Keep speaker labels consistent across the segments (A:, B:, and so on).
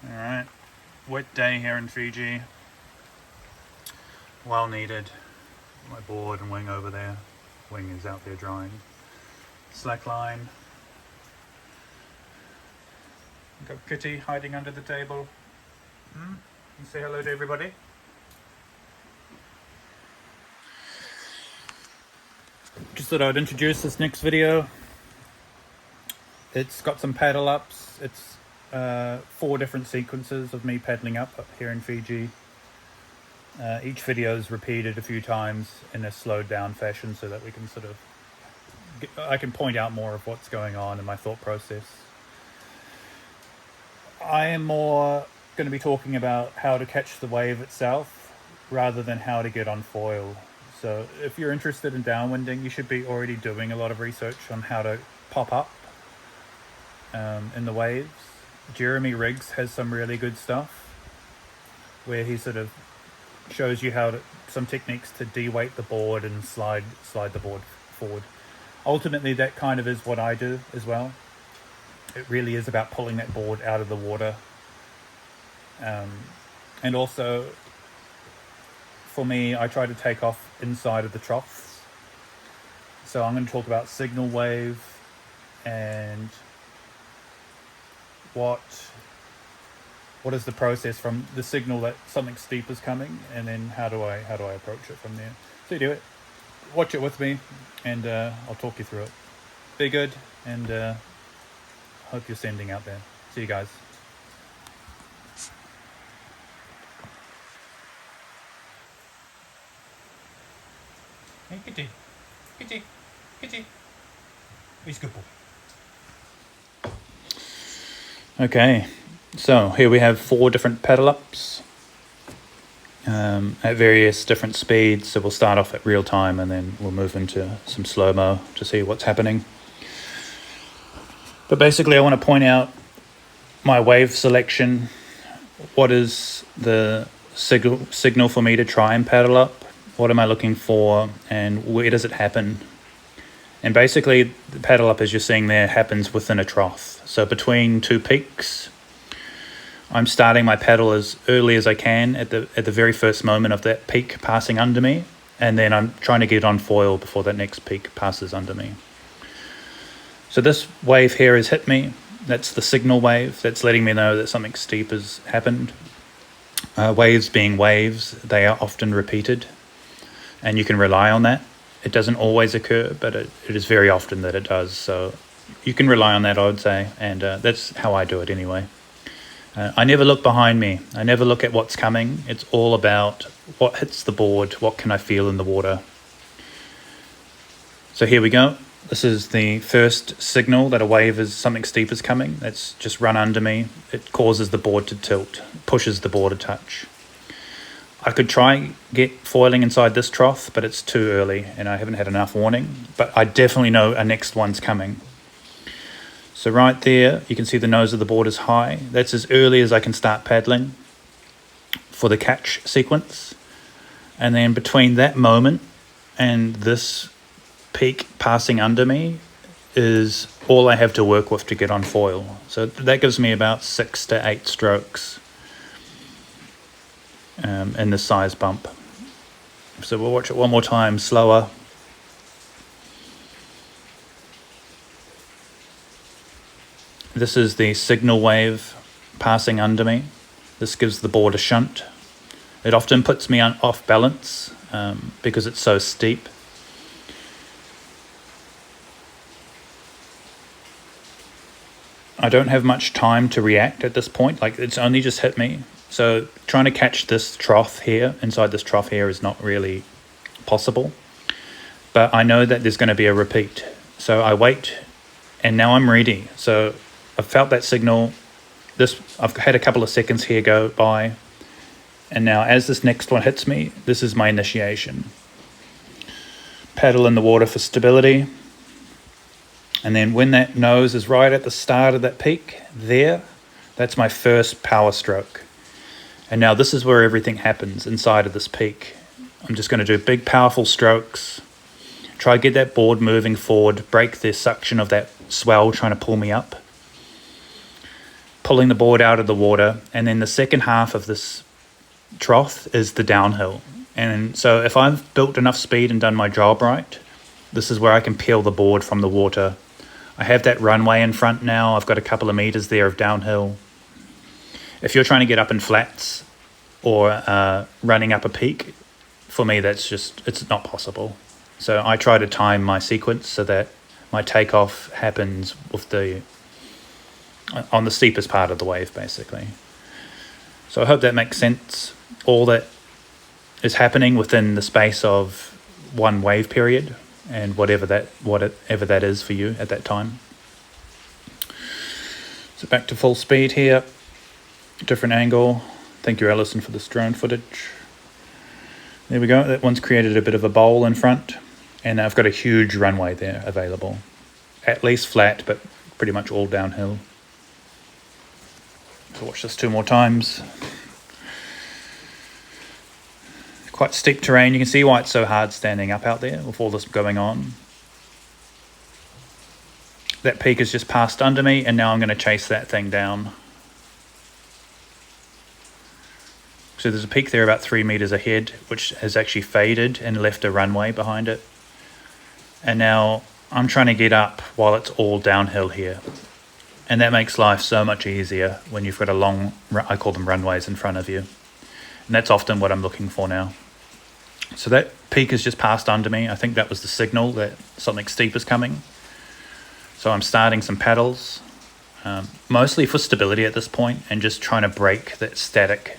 A: Alright, wet day here in Fiji. Well needed. My board and wing over there. Wing is out there drying. Slack line. Got Kitty hiding under the table. You say hello to everybody. Just thought I'd introduce this next video. It's got some paddle ups. It's 4 different sequences of me paddling up here in Fiji. Each video is repeated a few times in a slowed down fashion so that we can sort of I can point out more of what's going on in my thought process. I am more going to be talking about how to catch the wave itself rather than how to get on foil. So if you're interested in downwinding, you should be already doing a lot of research on how to pop up in the waves. Jeremy Riggs has some really good stuff where he sort of shows you some techniques to de-weight the board and slide the board forward. Ultimately, that kind of is what I do as well. It really is about pulling that board out of the water. And also, for me, I try to take off inside of the troughs. So I'm going to talk about signal wave and what is the process from the signal that something steep is coming, and then how do I approach it from there. So you do it, watch it with me, and I'll talk you through it. Be good, and hope you're sending out there. See you guys. Hey, Kitty. Kitty. Kitty. He's a good boy. Okay, so here we have 4 different paddle ups at various different speeds. So we'll start off at real time and then we'll move into some slow-mo to see what's happening. But basically I want to point out my wave selection. What is the signal for me to try and paddle up? What am I looking for, and where does it happen? And basically the paddle up, as you're seeing there, happens within a trough. So between 2 peaks, I'm starting my paddle as early as I can at the very first moment of that peak passing under me, and then I'm trying to get on foil before that next peak passes under me. So this wave here has hit me. That's the signal wave. That's letting me know that something steep has happened. Waves being waves, they are often repeated, and you can rely on that. It doesn't always occur, but it is very often that it does. So you can rely on that, I would say, and that's how I do it anyway. I never look behind me. I never look at what's coming. It's all about what hits the board, what can I feel in the water. So here we go. This is the first signal that a wave is something steep is coming. That's just run under me. It causes the board to tilt, pushes the board a touch. I could try get foiling inside this trough, but it's too early and I haven't had enough warning. But I definitely know a next one's coming. So right there, you can see the nose of the board is high. That's as early as I can start paddling for the catch sequence. And then between that moment and this peak passing under me is all I have to work with to get on foil. So that gives me about 6 to 8 strokes in the size bump. So we'll watch it one more time, slower. This is the signal wave passing under me. This gives the board a shunt. It often puts me off balance because it's so steep. I don't have much time to react at this point. Like, it's only just hit me. So trying to catch this trough here, inside this trough here, is not really possible. But I know that there's going to be a repeat. So I wait, and now I'm ready. So I've felt that signal. I've had a couple of seconds here go by. And now as this next one hits me, this is my initiation. Paddle in the water for stability. And then when that nose is right at the start of that peak there, that's my first power stroke. And now this is where everything happens inside of this peak. I'm just going to do big, powerful strokes. Try to get that board moving forward, break the suction of that swell trying to pull me up. pulling the board out of the water, and then the second half of this trough is the downhill. And so if I've built enough speed and done my job right, this is where I can peel the board from the water. I have that runway in front now. I've got a couple of meters there of downhill. If you're trying to get up in flats or running up a peak, for me, it's not possible. So I try to time my sequence so that my takeoff happens on the steepest part of the wave, basically. So I hope that makes sense. All that is happening within the space of one wave period, and whatever that is for you at that time. So back to full speed here, different angle. Thank you, Alison, for this drone footage. There we go. That one's created a bit of a bowl in front, and I've got a huge runway there available. At least flat, but pretty much all downhill. So watch this 2 more times. Quite steep terrain. You can see why it's so hard standing up out there with all this going on. That peak has just passed under me, and now I'm going to chase that thing down. So there's a peak there about 3 meters ahead, which has actually faded and left a runway behind it. And now I'm trying to get up while it's all downhill here. And that makes life so much easier when you've got a long, I call them runways, in front of you. And that's often what I'm looking for now. So that peak has just passed under me. I think that was the signal that something steep is coming. So I'm starting some paddles, mostly for stability at this point, and just trying to break that static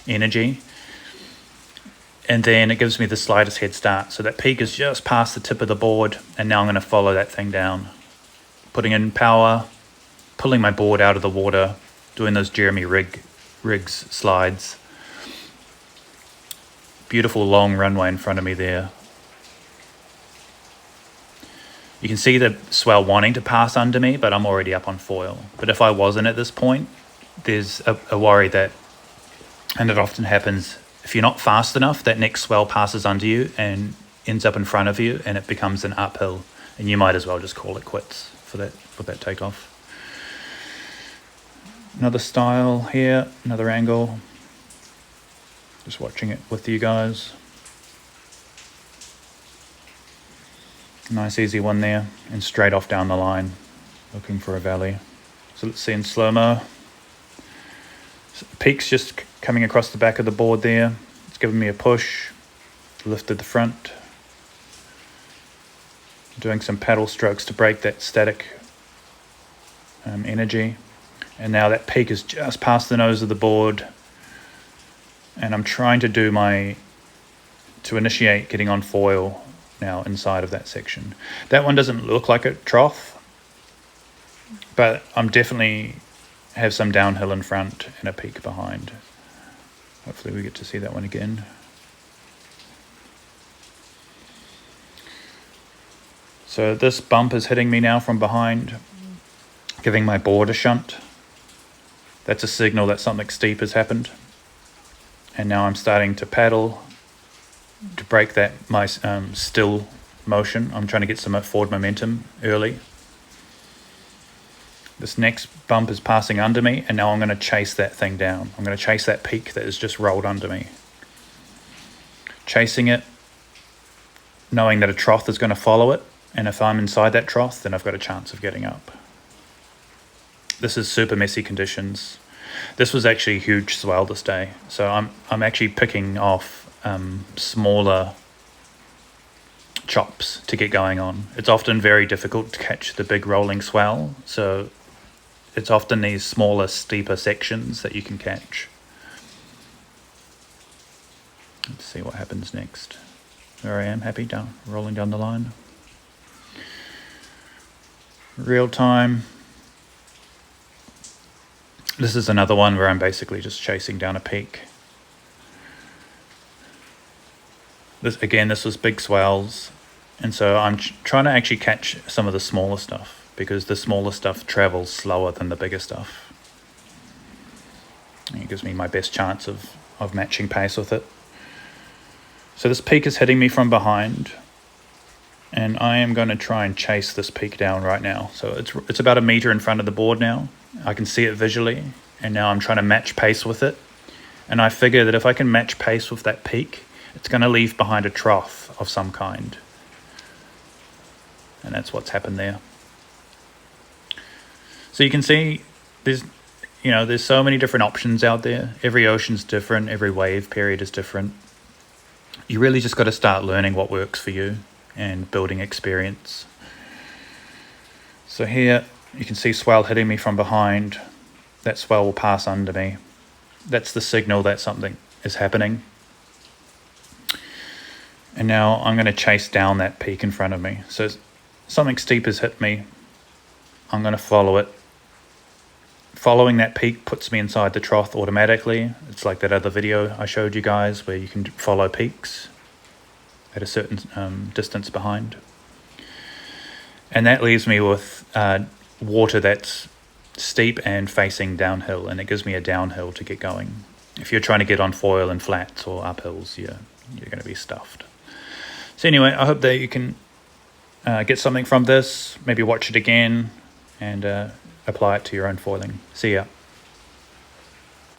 A: energy. And then it gives me the slightest head start. So that peak is just past the tip of the board, and now I'm going to follow that thing down. Putting in power, pulling my board out of the water, doing those Jeremy Riggs slides. Beautiful long runway in front of me there. You can see the swell wanting to pass under me, but I'm already up on foil. But if I wasn't at this point, there's a worry that, and it often happens, if you're not fast enough, that next swell passes under you and ends up in front of you, and it becomes an uphill, and you might as well just call it quits for that takeoff. Another style here, another angle. Just watching it with you guys. Nice easy one there, and straight off down the line, looking for a valley. So let's see in slow-mo. So peak's just coming across the back of the board there. It's giving me a push, lifted the front. Doing some paddle strokes to break that static energy. And now that peak is just past the nose of the board. And I'm trying to initiate getting on foil now inside of that section. That one doesn't look like a trough, but I'm definitely have some downhill in front and a peak behind. Hopefully we get to see that one again. So this bump is hitting me now from behind, giving my board a shunt. That's a signal that something steep has happened. And now I'm starting to paddle to break my still motion. I'm trying to get some forward momentum early. This next bump is passing under me, and now I'm going to chase that thing down. I'm going to chase that peak that has just rolled under me. Chasing it, knowing that a trough is going to follow it, and if I'm inside that trough, then I've got a chance of getting up. This is super messy conditions. This was actually a huge swell this day, so I'm actually picking off smaller chops to get going on. It's often very difficult to catch the big rolling swell, so it's often these smaller, steeper sections that you can catch. Let's see what happens next. There I am, happy, rolling down the line. Real time. This is another one where I'm basically just chasing down a peak. This was big swells, and so I'm trying to actually catch some of the smaller stuff, because the smaller stuff travels slower than the bigger stuff. And it gives me my best chance of matching pace with it. So this peak is hitting me from behind, and I am going to try and chase this peak down right now. So it's about a meter in front of the board now. I can see it visually, and now I'm trying to match pace with it. And I figure that if I can match pace with that peak, it's going to leave behind a trough of some kind. And that's what's happened there. So you can see there's so many different options out there. Every ocean's different, every wave period is different. You really just got to start learning what works for you and building experience. So here you can see swell hitting me from behind. That swell will pass under me. That's the signal that something is happening. And now I'm going to chase down that peak in front of me. So something steep has hit me. I'm going to follow it. Following that peak puts me inside the trough automatically. It's like that other video I showed you guys where you can follow peaks at a certain distance behind. And that leaves me with water that's steep and facing downhill, and it gives me a downhill to get going. If you're trying to get on foil and flats or uphills, you're going to be stuffed. So anyway, I hope that you can get something from this, maybe watch it again and apply it to your own foiling. See ya.